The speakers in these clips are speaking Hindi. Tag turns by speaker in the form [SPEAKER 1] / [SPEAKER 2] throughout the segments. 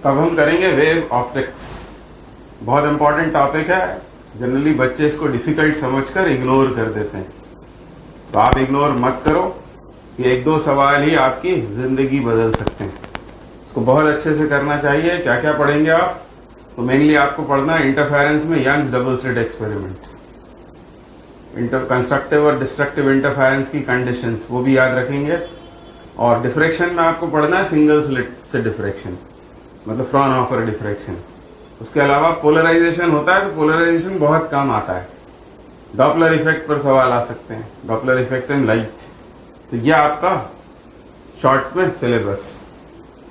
[SPEAKER 1] तब हम करेंगे वेव ऑप्टिक्स। बहुत इंपॉर्टेंट टॉपिक है, जनरली बच्चे इसको डिफिकल्ट समझकर इग्नोर कर देते हैं, तो आप इग्नोर मत करो। ये एक दो सवाल ही आपकी जिंदगी बदल सकते हैं, इसको बहुत अच्छे से करना चाहिए। क्या क्या पढ़ेंगे आप? तो मेनली आपको पढ़ना है इंटरफेरेंस में Young's double slit experiment, constructive और डिस्ट्रक्टिव इंटरफेरेंस की कंडीशंस, वो भी याद रखेंगे। और डिफ्रैक्शन में आपको पढ़ना है सिंगल स्लिट से डिफ्रैक्शन, मतलब फ्रॉनहोफर डिफ्रैक्शन। उसके अलावा पोलराइजेशन होता है, तो पोलराइजेशन बहुत कम आता है। डॉपलर इफेक्ट पर सवाल आ सकते हैं, डॉपलर इफेक्ट इन लाइट। तो यह आपका शॉर्ट में सिलेबस।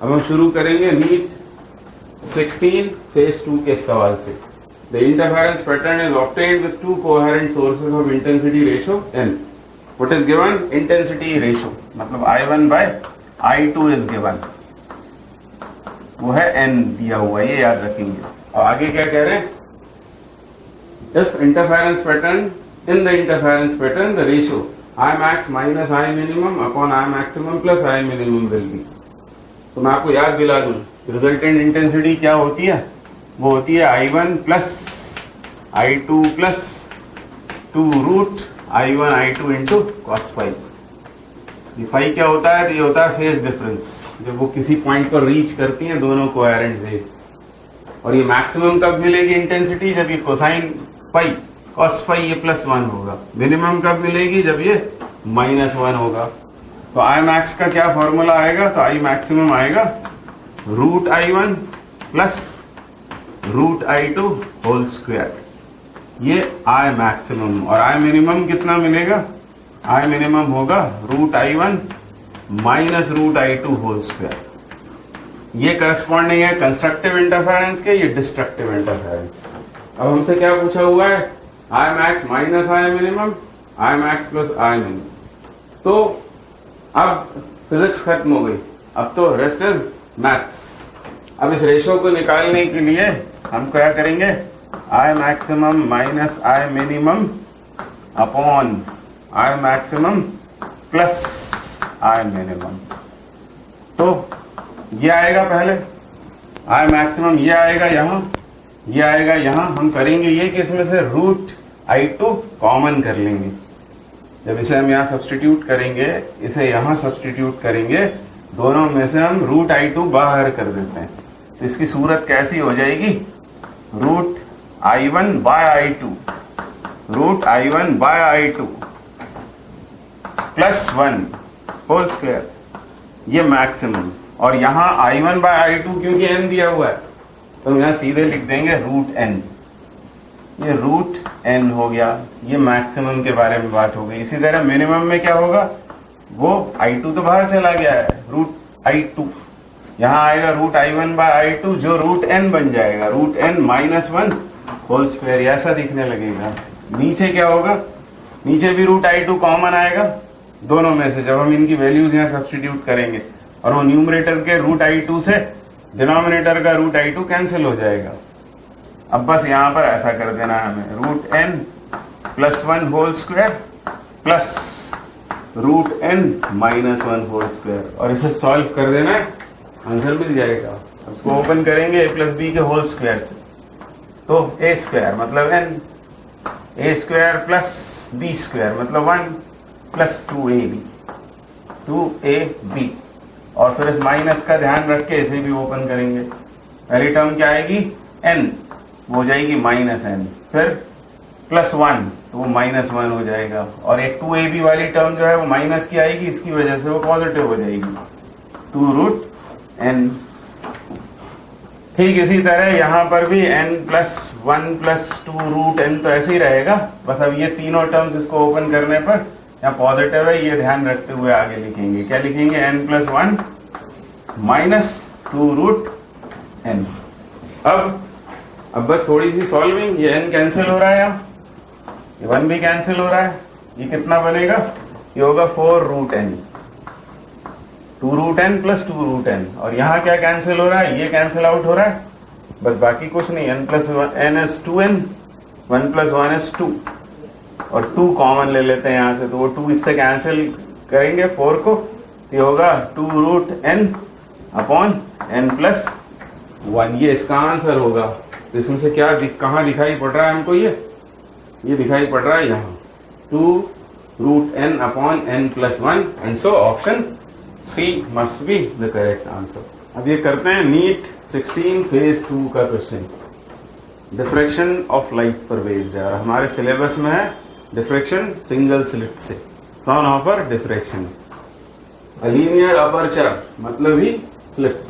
[SPEAKER 1] अब हम शुरू करेंगे नीट 16 फेज 2 के सवाल से। The interference pattern is obtained with two coherent sources of intensity ratio n. What is given? Intensity ratio, मतलब I1 by I2 is given, वो है n दिया हुआ, ये याद रखेंगे। और आगे क्या कह रहे हैं? If interference pattern, in the interference pattern the ratio I max minus I minimum upon I maximum plus I minimum will be. तो मैं आपको याद दिला दूं, रिजल्टेंट इंटेंसिटी क्या होती है? वो होती है I1 plus I2 plus 2 root I1 I2 into cos phi. ये फाई क्या होता है? ये होता है फेज डिफरेंस, जब वो किसी पॉइंट पर रीच करती हैं दोनों कोहेरेंट वेव्स। और ये मैक्सिमम कब मिलेगी इंटेंसिटी? जब ये कोसाइन फाई कॉस फाई ये +1 होगा। मिनिमम कब मिलेगी? जब ये -1 होगा। तो आई मैक्स का क्या फॉर्मूला आएगा? तो आई मैक्सिमम आएगा root I1 plus root I2 whole square, ये आई मैक्सिमम। और आई मिनिमम कितना मिलेगा? आई मिनिमम होगा root I1 minus root I2 whole square. ये करस्पॉन्डिंग है कंस्ट्रक्टिव इंटरफेरेंस के, ये डिस्ट्रक्टिव इंटरफेरेंस। अब हमसे क्या पूछा हुआ है? I max minus I minimum, I max plus I minimum. तो अब फिजिक्स खत्म हो गई, अब तो रेस्ट इज मैथ्स। अब इस रेशो को निकालने के लिए हम क्या करेंगे? I maximum minus I minimum upon I maximum plus I minimum. तो ये आएगा पहले आई मैक्सिमम, ये आएगा यहाँ, ये आएगा यहाँ। हम करेंगे ये कि इसमें से रूट I2 कॉमन कर लेंगे। जब इसे हम यहाँ सब्स्टिट्यूट करेंगे, इसे यहाँ सब्स्टिट्यूट करेंगे, दोनों में से हम रूट I2 बाहर कर देते हैं। तो इसकी सूरत कैसी हो जाएगी? Root I1 by I2, root I1 by I2 plus 1 whole square, ये मैक्सिमम। और यहाँ I1 बाय I2 क्योंकि n दिया हुआ है, तो हम यहाँ सीधे लिख देंगे रूट n। ये रूट n हो गया, ये मैक्सिमम के बारे में बात हो गई। इसी तरह मिनिमम में क्या होगा? वो I2 तो बाहर चला गया है, रूट I2 यहाँ आएगा रूट I1 बाय I2, जो रूट n बन जाएगा, root n minus 1 whole square, ऐसा दिखने लगेगा। नीचे क्या होगा? नीचे भी रूट I2 कॉमन आएगा दोनों में से, जब हम इनकी वैल्यूज यहाँ सब्स्टिट्यूट करेंगे। और वो न्यूमरेटर के रूट I2 से डिनोमिनेटर का रूट I2 कैंसिल हो जाएगा। अब बस यहाँ पर ऐसा कर देना है हमें, root n plus 1 whole square plus root n minus 1 whole square, और इसे सॉल्व कर देना है, आंसर मिल जाएगा। उसको ओपन करेंगे a प्लस बी के होल स्क्वायर से, तो a स्क्वायर मतलब n, a square plus b square मतलब 1 प्लस 2ab, और फिर इस माइनस का ध्यान रख के इसे भी ओपन करेंगे। पहली टर्म क्या आएगी? n, वो हो जाएगी माइनस n, फिर प्लस 1, तो वो माइनस 1 हो जाएगा। और एक 2ab वाली टर्म जो है वो माइनस की आएगी, इसकी वजह से वो पॉजिटिव हो जाएगी, 2 रूट n। ठीक इसी तरह यहाँ पर भी n plus 1 plus 2 root n, तो ऐसे ही रहेगा। बस अब ये तीनों टर्म्स इसको ओपन करने पर यहाँ पॉजिटिव है, ये ध्यान रखते हुए आगे लिखेंगे। क्या लिखेंगे? n plus 1 minus 2 root n। अब बस थोड़ी सी सॉल्विंग, ये n कैंसिल हो रहा है, यहाँ ये 1 भी कैंसिल हो रहा है, ये कितना बनेगा? ये होगा 4 root n, 2 root n plus 2 root n। और यहाँ क्या कैंसिल हो रहा है? ये कैंसिल आउट हो रहा है, बस बाकी कुछ नहीं। n plus n is 2n, 1 plus 1 is 2, और 2 कॉमन ले लेते हैं यहाँ से, तो वो 2 इससे कैंसिल करेंगे 4 को, ये होगा 2 root n upon n plus 1, ये इसका आंसर होगा। तो इसमें से क्या कहाँ दिखाई पड़ रहा है हमको? ये दिखाई पड़ रहा है यहाँ 2√n/n+1 and so option C must be the correct answer. अब ये करते हैं नीट 16 फेज 2 का क्वेश्चन। डिफ्रैक्शन ऑफ लाइट पर बेस्ड है और हमारे सिलेबस में है डिफ्रैक्शन सिंगल स्लिट से, Fraunhofer diffraction. A linear aperture मतलब ही slit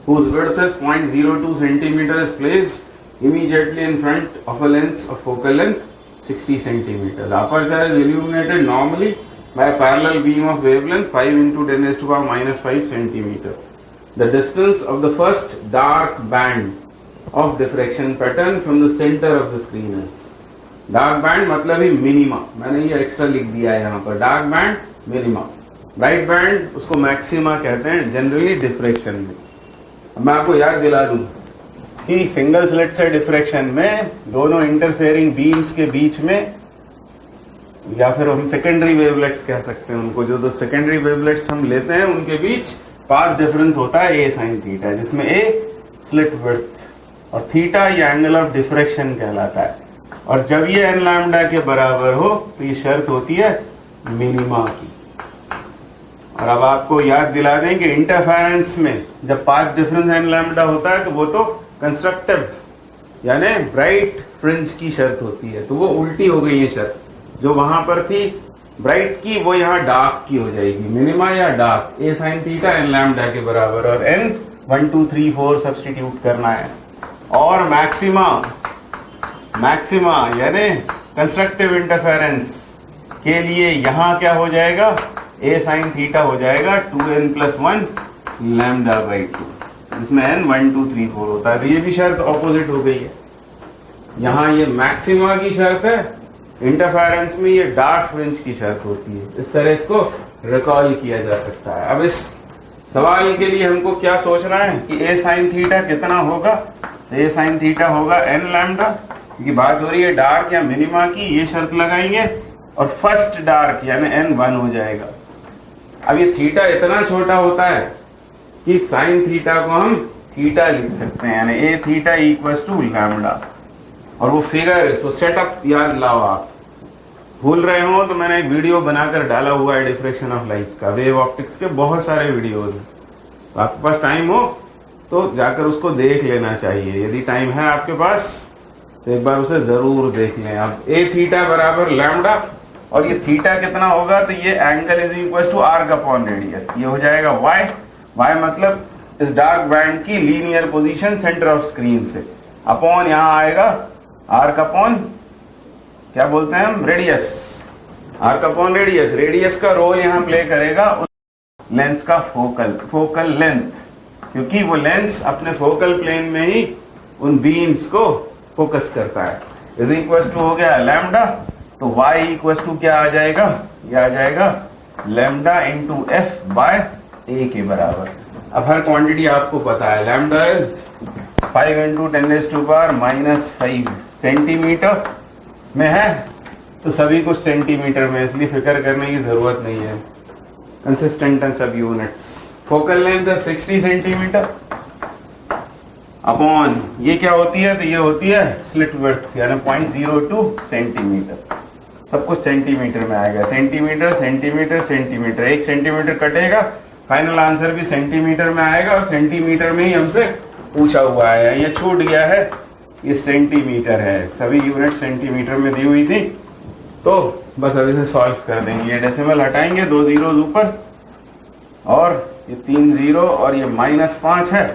[SPEAKER 1] whose width is 0.02 centimeter is placed immediately in front of a lens of focal length 60 centimeter. The aperture is illuminated normally by a parallel beam of wavelength 5 × 10⁻⁵ centimeter. The distance of the first dark band of diffraction pattern from the center of the screen is. Dark band मतलब ही मिनिमा, मैंने ये एक्स्ट्रा लिख दिया है यहाँ पर, dark band minima, bright band उसको मैक्सिमा कहते हैं जनरली डिफ्रैक्शन में। मैं आपको याद दिला दूं कि सिंगल स्लिट से डिफ्रैक्शन में दोनों इंटरफेयरिंग बीम्स के बीच में, या फिर हम सेकेंडरी वेवलेट्स कह सकते हैं उनको, जो दो सेकेंडरी वेवलेट्स हम लेते हैं उनके बीच पाथ डिफरेंस होता है a sin थीटा, जिसमें a स्लिट विड्थ और थीटा ये एंगल ऑफ डिफ्रैक्शन कहलाता है। और जब ये n लैम्डा के बराबर हो तो ये शर्त होती है मिनिमा की। और अब आपको याद दिला दें कि इंटरफेरेंस में जब पाथ डिफरेंस n लैम्डा होता है तो वो तो कंस्ट्रक्टिव यानी ब्राइट फ्रिंज की शर्त होती है, तो वो उल्टी हो गई है शर्त, जो वहां पर थी ब्राइट की वो यहाँ डार्क की हो जाएगी, मिनिमा या dark a sin theta n lambda के बराबर, और n 1 2 3 4 सब्स्टिट्यूट करना है। और मैक्सिमा यानी कंस्ट्रक्टिव इंटरफेरेंस के लिए यहाँ क्या हो जाएगा, a sin थीटा हो जाएगा 2n+1 λ/2, जिसमें n 1 2 3 4 होता है। तो ये भी शर्त ऑपोजिट हो गई है। यहाँ ये मैक्सिमा की शर्त है, इंटरफेरेंस में ये डार्क फ्रिंज की शर्त होती है। इस तरह इसको रिकॉल किया जा सकता है। अब इस सवाल के लिए हमको क्या सोचना है कि a sin थीटा कितना होगा, तो a sin थीटा होगा n लैम्डा, क्योंकि बात हो रही है डार्क या मिनिमा की, ये शर्त लगाएंगे और फर्स्ट डार्क यानी n 1 हो जाएगा। अब ये थीटा इतना छोटा होता है कि साइन थीटा को हम थीटा लिख सकते हैं, यानी a theta equals to lambda. और वो फिगर, इसको सेटअप याद लाओ, आप भूल रहे हो तो मैंने एक वीडियो बनाकर डाला हुआ है डिफ्रैक्शन ऑफ लाइट का, वेव ऑप्टिक्स के बहुत सारे वीडियोज हैं, तो आपके पास टाइम हो तो जाकर उसको देख लेना चाहिए। यदि टाइम है आपके पास तो एक बार उसे जरूर देख लें। अब a थीटा बराबर लैम्डा, और ये थीटा कितना होगा, तो ये angle is equal to arc upon radius, ये हो जाएगा y मतलब इस डार्क बैंड की linear position centre of screen से, अपॉन यहाँ आएगा आर्क अपॉन क्या बोलते हैं हम, radius, arc upon radius. Radius का रोल यहाँ प्ले करेगा उस लेंस का फोकल लेंथ, क्योंकि वो लेंस अपने फोकल प्लेन में ही उन बीम्स को फोकस करता है। इज इक्वल टू हो गया लैम्डा, तो y इक्वल टू क्या आ जाएगा, ये आ जाएगा lambda into F by a के बराबर। अब हर क्वांटिटी आपको पता है, लैम्डा इज 5 × 10⁻⁵ सेंटीमीटर में है, तो सभी कुछ सेंटीमीटर में, इसलिए फिक्र करने की जरूरत नहीं है, कंसिस्टेंट है सब यूनिट्स। फोकल लेंथ है 60 सेंटीमीटर अपॉन ये क्या होती है, तो ये होती है स्लिट विड्थ यानी 0.02 सेंटीमीटर। सब कुछ सेंटीमीटर में आएगा, सेंटीमीटर सेंटीमीटर सेंटीमीटर, 1 सेंटीमीटर कटेगा, फाइनल आंसर भी सेंटीमीटर में आएगा, और सेंटीमीटर में ही हमसे पूछा हुआ है, ये छूट गया है, ये सेंटीमीटर है, सभी यूनिट सेंटीमीटर में दी हुई थी। तो बस अब इसे सॉल्व कर देंगे, ये डेसिमल हटाएंगे, 2 जीरोस ऊपर और ये 3 जीरो और ये -5 है,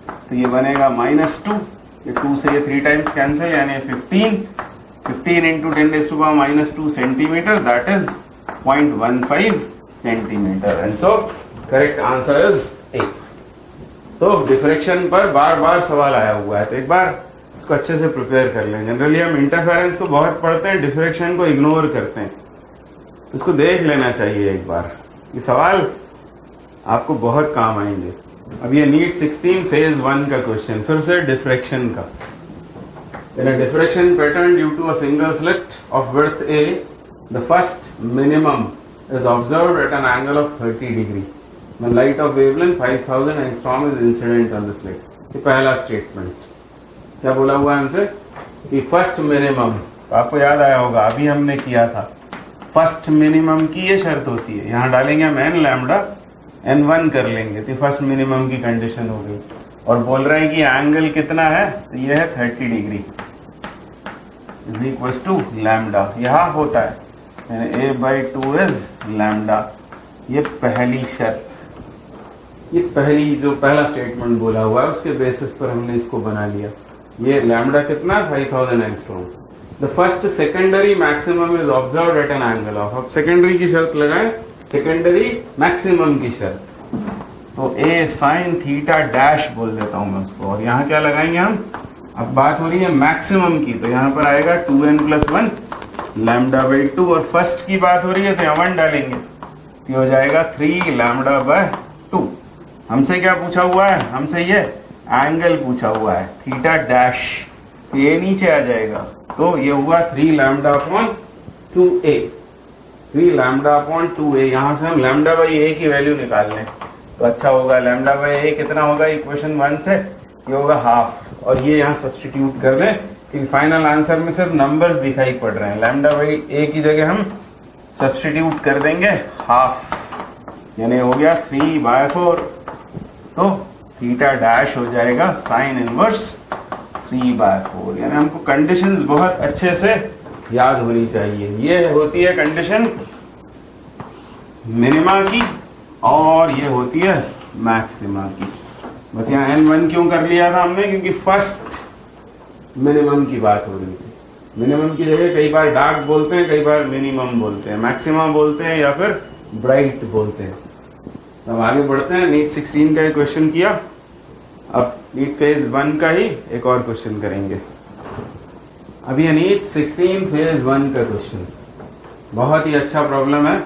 [SPEAKER 1] तो ये बनेगा -2, ये 2 से ये 3 टाइम्स कैंसिल, यानी 15 × 10⁻⁻2 centimetre, that is 0.15 centimetre, and so correct answer is A। तो डिफ्रैक्शन पर बार बार सवाल आया हुआ है, तो एक बार इसको अच्छे से प्रिपेयर कर लें। जनरली हम इंटरफेरेंस तो बहुत पढ़ते हैं, डिफ्रैक्शन को इग्नोर करते हैं, इसको देख लेना चाहिए एक बार, ये सवाल आपको बहुत काम आएंगे। अब ये नीट 16 फेज 1 का क्वेश्चन, फिर से डिफ्रैक्शन का। In a diffraction pattern due to a single slit of width A, the first minimum is observed at an angle of 30 degree when light of wavelength 5000 angstrom is incident on the slit. ये पहला स्टेटमेंट क्या बोला हुआ है हमसे कि फर्स्ट मिनिमम, तो आपको याद आया होगा अभी हमने किया था, फर्स्ट मिनिमम की ये शर्त होती है, यहाँ डालेंगे हम एन लैम्डा n1 कर लेंगे तो फर्स्ट मिनिमम की कंडीशन हो गई। और बोल रहे हैं कि एंगल कितना है, तो ये है 30 degree is equal to lambda, यहाँ होता है a/2 इज लैम्डा। ये पहली शर्त, ये पहली जो पहला स्टेटमेंट बोला हुआ है उसके बेसिस पर हमने इसको बना लिया। ये लैम्डा कितना 5000 angstrom. The first secondary maximum is observed eight an angle of, अब सेकेंडरी की शर्त लगाएं, सेकेंडरी मैक्सिमम की शर्त, तो ए साइन थीटा डैश बोल देता हूं मैं उसको। और यहाँ क्या लगाएंगे हम, अब बात हो रही है मैक्सिमम की, तो यहाँ पर आएगा 2n+1 λ/2, और फर्स्ट की बात हो रही है तो यहाँ 1 डालेंगे तो हो जाएगा 3 λ/2। हमसे क्या पूछा हुआ है, हमसे ये एंगल पूछा हुआ है थीटा डैश, तो ये नीचे आ जाएगा, तो ये हुआ 3 λ/2a, 3 λ/2a। यहाँ से हम λ/a की वैल्यू निकाल लें तो अच्छा होगा। λ/a कितना होगा इक्वेशन 1 से, ये होगा हाफ, और ये यहाँ सब्स्टिट्यूट कर दें कि फाइनल आंसर में सिर्फ नंबर्स दिखाई पड़ रहे हैं। λ/a की जगह हम सब्स्टिट्यूट कर देंगे हाफ, यानी हो गया 3/4, तो थीटा डैश हो जाएगा साइन इनवर्स 3/4। यानी हमको कंडीशंस बहुत अच्छे से याद होनी चाहिए। ये होती है कंडीशन मिनिमा की और ये होती है मैक्सिमा की। बस यहाँ n1 क्यों कर लिया था हमने, क्योंकि फर्स्ट मिनिमम की बात हो रही थी। मिनिमम की जगह कई बार डार्क बोलते हैं, कई बार मिनिमम बोलते हैं, मैक्सिमा बोलते हैं या फिर ब्राइट बोलते हैं। अब आगे बढ़ते हैं। नीट 16 का एक क्वेश्चन किया, अब नीट फेज 1 का ही एक और क्वेश्चन करेंगे। अब ये नीट 16 फेज 1 का क्वेश्चन बहुत ही अच्छा प्रॉब्लम है।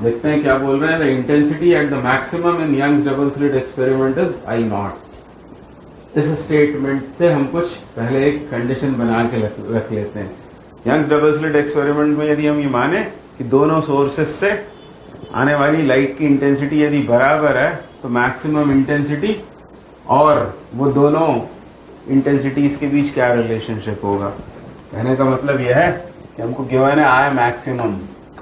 [SPEAKER 1] देखते हैं क्या बोल रहे हैं। The intensity at the maximum in Young's double slit experiment is I0। इस स्टेटमेंट से हम कुछ पहले एक कंडीशन बना के रख लेते हैं। यंग्स डबल स्लिट एक्सपेरिमेंट में यदि हम ये माने कि दोनों सोर्सेस से आने वाली लाइट की इंटेंसिटी यदि बराबर है तो मैक्सिमम इंटेंसिटी और वो दोनों इंटेंसिटीज के बीच क्या रिलेशनशिप होगा। कहने का मतलब यह है कि हमको गिवन है आई मैक्सिमम।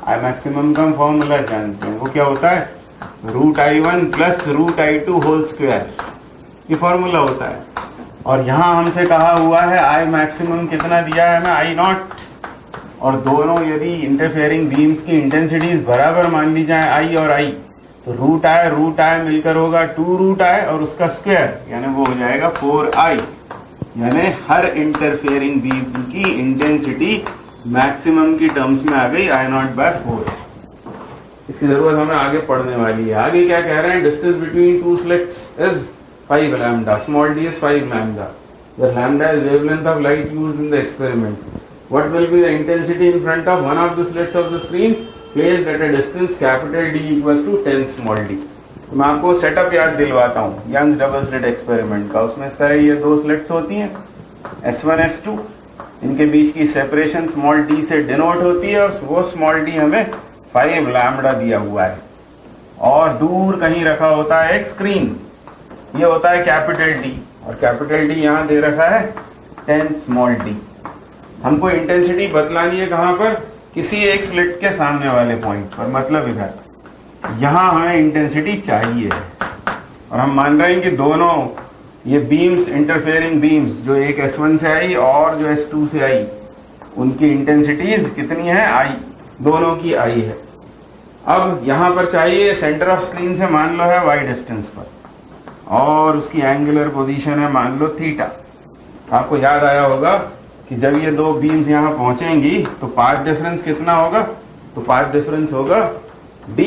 [SPEAKER 1] आई मैक्सिमम का हम फॉर्मूला जानते हैं, वो क्या होता है √I1 + √I2 होल स्क्वायर, ये फॉर्मूला होता है। और यहाँ हमसे कहा हुआ है आई मैक्सिमम कितना दिया है हमें I0, और दोनों यदि इंटरफेयरिंग बीम्स की इंटेंसिटीज बराबर मान ली जाए I और I, तो √I मिलकर होगा 2√I और उसका स्क्वायर, यानी वो हो जाएगा 4I। यानी हर इंटरफेयरिंग बीम की इंटेंसिटी मैक्सिमम की टर्म्स में आ गई I0/4। इसकी जरूरत हमें आगे पढ़ने वाली है। आगे क्या कह रहे हैं, distance between two slits is 5 lambda, small d is 5 lambda, where lambda is wavelength of light used in the experiment. What will be the intensity in front of one of the slits of the screen placed at a distance capital D equals to 10 small d। तो मैं आपको सेटअप याद दिलवाता हूँ यंग्स डबल स्लिट एक्सपेरिमेंट का। उसमें इस तरह ये दो स्लिट्स होती हैं S1 S2, इनके बीच की सेपरेशन स्मॉल d से डिनोट होती है, और वो स्मॉल d हमें 5 लैम्डा दिया हुआ है। और दूर कहीं रखा होता है एक स्क्रीन, ये होता है कैपिटल D, और कैपिटल D यहाँ दे रखा है 10 स्मॉल d। हमको इंटेंसिटी बतलानी है कहाँ पर, किसी एक स्लिट के सामने वाले पॉइंट पर, मतलब इधर यहाँ हमें इंटेंसिटी चाहिए। और हम मान रहे हैं कि दोनों ये बीम्स, इंटरफेयरिंग बीम्स, जो एक S1 से आई और जो S2 से आई, उनकी इंटेंसिटीज कितनी है I, दोनों की I है। अब यहाँ पर चाहिए सेंटर ऑफ स्क्रीन से मान लो है y डिस्टेंस पर, और उसकी एंगुलर पोजीशन है मान लो थीटा। आपको याद आया होगा कि जब ये दो बीम्स यहाँ पहुंचेंगी तो पाथ डिफरेंस कितना होगा, तो पाथ डिफरेंस होगा d,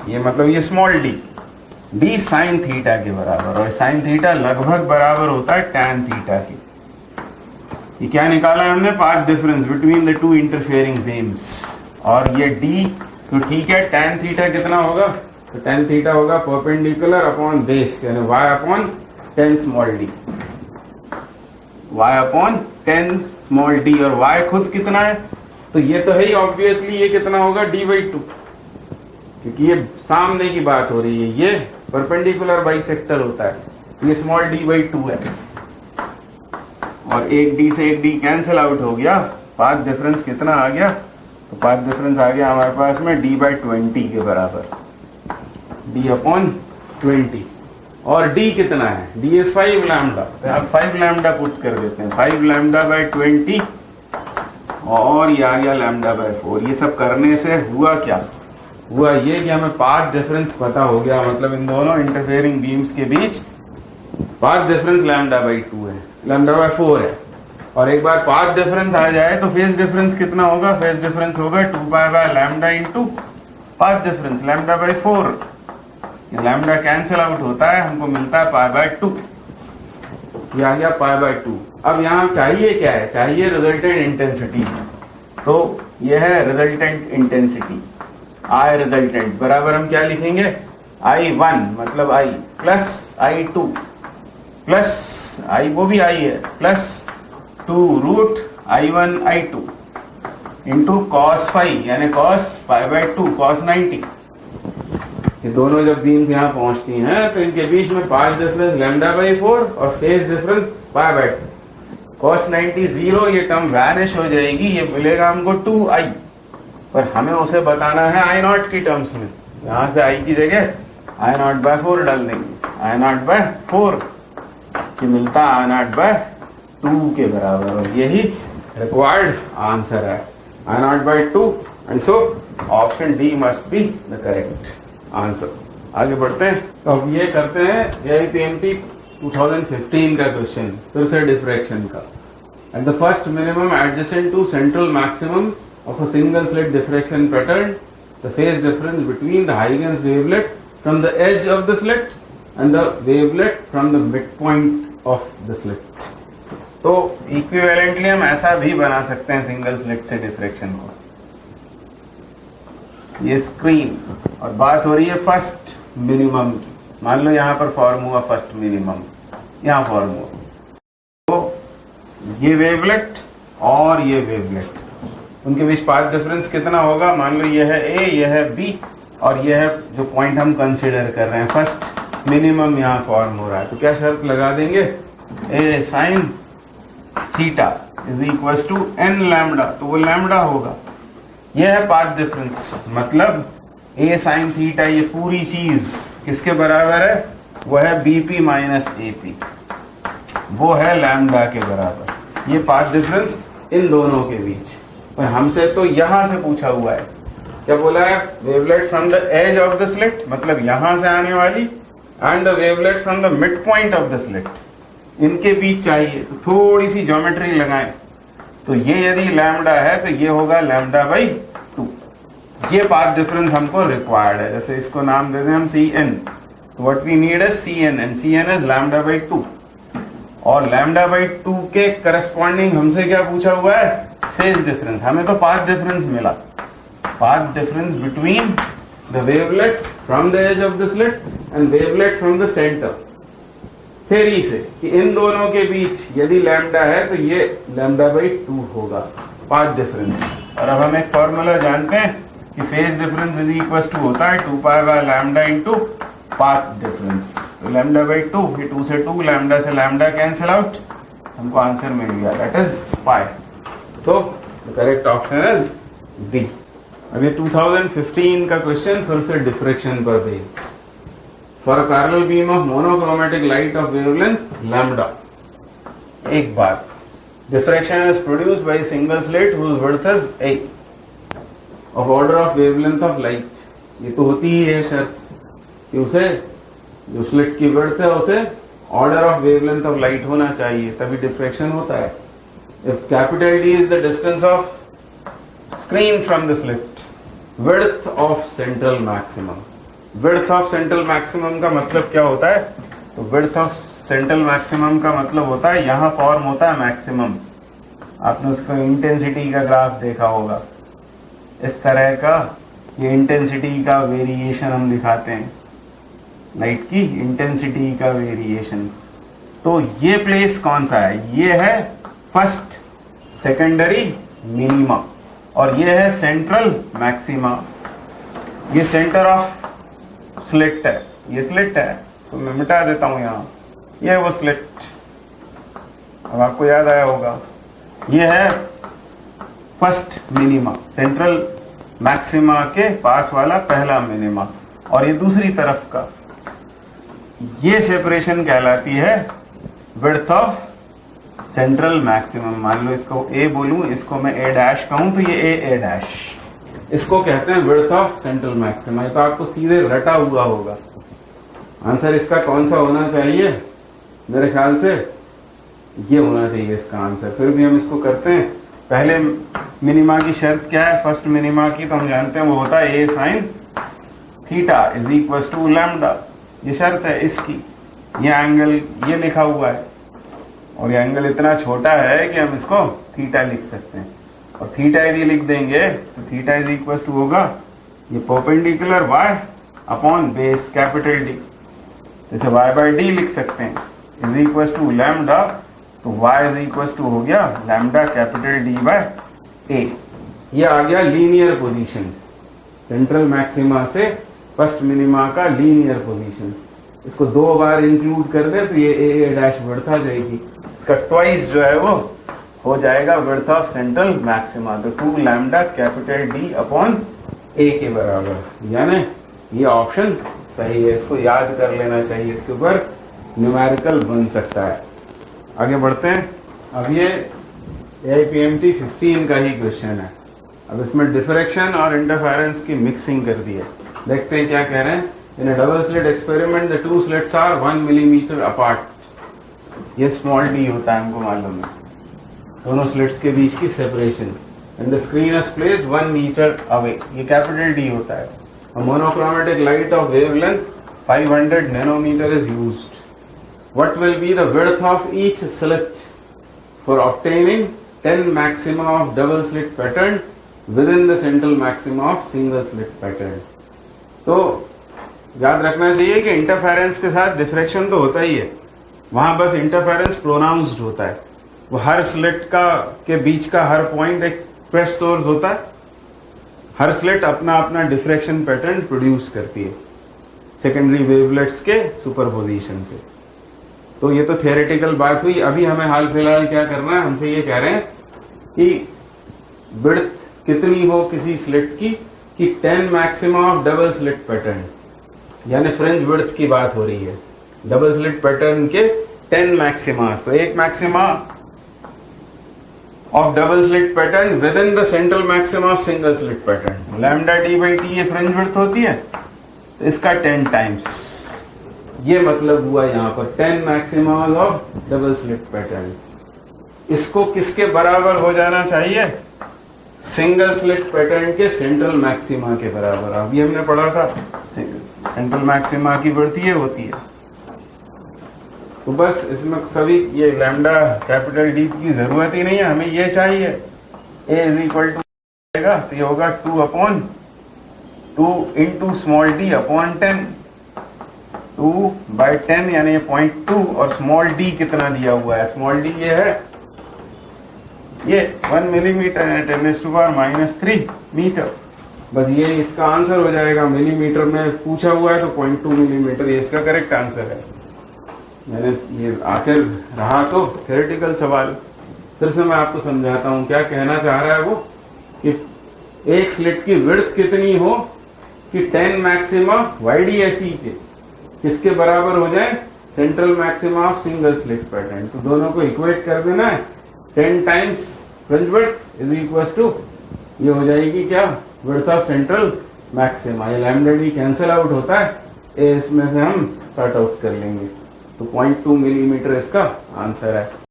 [SPEAKER 1] ये मतलब ये स्मॉल d साइन थीटा के बराबर, और साइन थीटा लगभग बराबर होता है टैन थीटा की। ये क्या निकाला है हमने, path difference between the two interfering beams, और ये d, तो ठीक है टैन थीटा कितना होगा, तो टैन थीटा होगा परपेंडिकुलर अपॉन बेस, यानी y/10 small d, y/10 small d, और y खुद कितना है, तो ये तो है ही ऑब्वियसली, ये कितना होगा d/2, क्योंकि ये सामने की बात हो रही है, ये परपेंडिकुलर बाइसेक्टर होता है। ये स्मॉल डी बाई 2 है और एक डी से एक डी कैंसिल आउट हो गया, पाथ डिफरेंस कितना आ गया, तो पाथ डिफरेंस आ गया हमारे पास में डी बाई 20 के बराबर, डी अपॉन 20। और डी कितना है, डी इज 5 लैम्डा, अब 5 लैम्डा पुट कर देते हैं, 5 लैम्डा बाई 20 और ये आ गया लैम्डा बाई 4। ये सब करने से हुआ क्या, हुआ ये कि हमें पाथ डिफरेंस पता हो गया, मतलब इन दोनों इंटरफेयरिंग बीम्स के बीच पाथ डिफरेंस लैम्डा बाई 2 है, लैम्डा बाई 4 है। और एक बार पाथ डिफरेंस आ जाए तो फेज डिफरेंस कितना होगा, फेज डिफरेंस होगा 2 pi by lambda into path difference lambda by 4। ये लैम्डा कैंसिल आउट होता है, हमको मिलता है पाई बाय 2, ये आ गया पाई बाय 2। अब यहाँ चाहिए क्या है, चाहिए रिजल्टेंट इंटेंसिटी, तो ये है रिजल्टेंट इंटेंसिटी, आई रिजल्टेंट बराबर हम क्या लिखेंगे, I1 मतलब I plus I2 plus I वो भी I है plus 2 root I1 I2 into cos phi यानी कॉस पाई बाय 2 कॉस 90। ये दोनों जब बीम्स यहाँ पहुंचती हैं तो इनके बीच में पाथ डिफरेंस लैम्डा बाई 4 और phase difference pi by 2, cos 90 0, ये टर्म वैनिश हो जाएगी, ये मिलेगा हमको 2I, पर हमें उसे बताना है आई नॉट की टर्म्स में, यहां से आई की जगह आई नॉट बाय 4 डाल देंगे, आई नॉट बाय 4 कि मिलता आई नॉट बाय 2 के बराबर, और यही रिक्वायर्ड आंसर है, I naught by 2, and so option D must be the correct answer. आगे बढ़ते हैं, तो अब ये करते हैं AIPMP 2015 का क्वेश्चन, फिर से डिफ्रैक्शन का। At the first minimum adjacent to central maximum of a single slit diffraction pattern, the phase difference between the Huygens wavelet from the edge of the slit and the wavelet from the midpoint of the slit। तो इक्विवेलेंटली हम ऐसा भी बना सकते हैं सिंगल स्लिट से डिफ्रैक्शन को, ये स्क्रीन, और बात हो रही है फर्स्ट मिनिमम की, मान लो यहाँ पर फॉर्म हुआ फर्स्ट मिनिमम, यहाँ फॉर्म हुआ, तो ये वेवलेट और ये वेवलेट, उनके बीच पाथ डिफरेंस कितना होगा, मान लो ये है ए, ये है बी, और ये है जो पॉइंट हम कंसीडर कर रहे हैं फर्स्ट मिनिमम यहाँ फॉर्म हो रहा है, तो क्या शर्त लगा देंगे, a sine theta is equal to n lambda, तो वो लैम्डा होगा, ये है पाथ डिफरेंस, मतलब ए साइन थीटा, ये पूरी चीज किसके बराबर है, वो है बीपी माइनस एपी, वो है लैम्डा के बराबर, ये पाथ डिफरेंस इन दोनों के बीच। पर हमसे तो यहां से पूछा हुआ है, क्या बोला है, wavelet from the edge of the slit, मतलब यहां से आने वाली, and the wavelet from the mid point of the slit, इनके बीच चाहिए, तो थोड़ी सी ज्योमेट्री लगाएं, तो ये यदि लैम्डा है तो ये होगा लैम्डा बाई 2, ये पाथ डिफरेंस हमको रिक्वायर्ड है, जैसे इसको नाम दे दें हम CN, तो what we need is CN, and CN is lambda by 2, और लैम्डा बाई 2 के करस्पॉन्डिंग हमसे क्या पूछा हुआ है, फेज डिफरेंस, हमें तो पाथ डिफरेंस मिला, path difference between the wavelet from the edge of the slit and wavelet from the centre, theory से कि इन दोनों के बीच यदि लैम्डा है तो ये लैम्डा बाई 2 होगा पाथ डिफरेंस। और अब हम एक फॉर्मूला जानते हैं कि phase difference is equal to होता है 2 pi by lambda into path difference, तो लैम्डा बाई 2, ये 2 से 2, लैम्डा से लैम्डा कैंसिल आउट, हमको आंसर मिल गया, that is pi. So the correct option is D। अब ये 2015 का क्वेश्चन फिर से डिफ्रैक्शन पर based, for a parallel beam of monochromatic light of wavelength lambda. एक बात, diffraction is produced by single slit whose width is A of order of wavelength of light, ये तो होती ही है शर्त कि उसे जो स्लिट की विड्थ है उसे order of wavelength of light होना चाहिए, तभी डिफ्रैक्शन होता है। If capital D is the distance of screen from the slit, width of central maximum, width of central maximum का मतलब क्या होता है, तो width of central maximum का मतलब होता है यहाँ फॉर्म होता है मैक्सिमम, आपने उसको इंटेंसिटी का ग्राफ देखा होगा, इस तरह का, ये इंटेंसिटी का वेरिएशन हम दिखाते हैं, लाइट की इंटेंसिटी का वेरिएशन, तो ये प्लेस कौन सा है, ये है फर्स्ट सेकेंडरी मिनिमा, और ये है सेंट्रल मैक्सिमा, ये सेंटर ऑफ स्लिट है, ये स्लिट है, इसको मैं मिटा देता हूं यहाँ, ये वो स्लिट, अब आपको याद आया होगा, ये है फर्स्ट मिनिमा, सेंट्रल मैक्सिमा के पास वाला पहला मिनिमा, और ये दूसरी तरफ का, ये सेपरेशन कहलाती है विड्थ ऑफ सेंट्रल मैक्सिमम। मान लो इसको ए बोलूं, इसको मैं ए डैश कहूं, तो ये ए डैश, इसको कहते हैं विड्थ ऑफ सेंट्रल मैक्सिमा। ये तो आपको सीधे रटा हुआ होगा। आंसर इसका कौन सा होना चाहिए? मेरे ख्याल से ये होना चाहिए इसका आंसर। फिर भी हम इसको करते हैं। पहले मिनिमा की शर्त क्या है? फर्स्ट मिनिमा की तो हम जानते हैं वो होता है a sine theta is equal to lambda, ये शर्त है इसकी। ये एंगल ये लिखा हुआ है, और ये एंगल इतना छोटा है कि हम इसको थीटा लिख सकते हैं, और थीटा यदि लिख देंगे तो थीटा इज इक्वल टू होगा ये perpendicular y upon base capital D, जैसे y बाय डी लिख सकते हैं, इज इक्वल टू लैम्डा, तो y इज इक्वल टू हो गया lambda capital D by a। ये आ गया लीनियर पोजीशन, सेंट्रल मैक्सिमा से फर्स्ट मिनिमा का लीनियर पोजीशन। इसको 2 बार इंक्लूड कर दे तो ये ए डैश बढ़ता जाएगी, इसका ट्वाइस जो है वो हो जाएगा विड्थ ऑफ सेंट्रल मैक्सिमा, तो 2 lambda capital D upon a के बराबर। यानी ये ऑप्शन सही है, इसको याद कर लेना चाहिए, इसके ऊपर न्यूमेरिकल बन सकता है। आगे बढ़ते हैं। अब ये AIPMT 15 का ही क्वेश्चन है। अब इसमें डिफ्रैक्शन और इंटरफेरेंस की मिक्सिंग कर दी है। देखते हैं क्या कह रहे हैं। In a double slit experiment the 2 slits are 1 millimetre apart. ये स्मॉल d होता है, हमको मालूम है, दोनों स्लिट्स के बीच की separation. And the screen is placed 1 metre away, ये कैपिटल D होता है। A monochromatic light of wavelength 500 nanometer is used. What will be the width of each slit for obtaining 10 maxima of double slit pattern within the central maxima of single slit pattern? तो याद रखना चाहिए कि इंटरफेरेंस के साथ डिफ्रैक्शन तो होता ही है, वहां बस इंटरफेरेंस प्रोनाउंस्ड होता है। वो हर स्लिट का के बीच का हर पॉइंट एक फ्रेश सोर्स होता है, हर स्लिट अपना अपना डिफ्रैक्शन पैटर्न प्रोड्यूस करती है सेकेंडरी वेवलेट्स के सुपरपोजिशन से। तो ये तो थियोरेटिकल बात हुई। अभी हमें हाल फिलहाल क्या करना है, हमसे ये कह रहे हैं कि विड्थ कितनी हो किसी स्लिट की, कि 10 maxima of double slit pattern, यानी फ्रिंज विड्थ की बात हो रही है। डबल स्लिट पैटर्न के 10 मैक्सिमास, तो एक maxima of double slit pattern with in the central maxima of single slit pattern, lambda D by T ये फ्रिंज विड्थ होती है, तो इसका 10 टाइम्स, ये मतलब हुआ यहाँ पर 10 maxima of double slit pattern. इसको किसके बराबर हो जाना चाहिए? सिंगल स्लिट पैटर्न के सेंट्रल मैक्सिमा के बराबर। अभी हमने पढ़ा था सेंट्रल मैक्सिमा की विड्थ ये होती है। तो बस इसमें सभी ये लैम्डा कैपिटल D की जरूरत ही नहीं है, हमें ये चाहिए A इज इक्वल टू आएगा, तो ये होगा 2 upon 2 into small d upon 10, 2 by 10 यानी 0.2, और स्मॉल d कितना दिया हुआ है? स्मॉल d ये है, ये 1 मिलीमीटर है, 10⁻³ मीटर। बस ये इसका आंसर हो जाएगा। मिलीमीटर में पूछा हुआ है तो 0.2 मिलीमीटर ये इसका करेक्ट आंसर है। मैंने ये आखिर रहा तो थ्योरेटिकल सवाल, फिर से मैं आपको समझाता हूँ क्या कहना चाह रहा है वो, कि एक स्लिट की विड्थ कितनी हो कि 10 मैक्सिमा YDSE के किसके बराबर हो जाए? Central maxima of single slit pattern. तो दोनों को इक्वेट कर देना है, 10 times fringe width is equal to ये हो जाएगी क्या? Width of central maxima. ये लैम्डा डी कैंसिल आउट होता है, ए इसमें से हम सॉर्ट आउट कर लेंगे, तो 0.2 मिलीमीटर इसका आंसर है।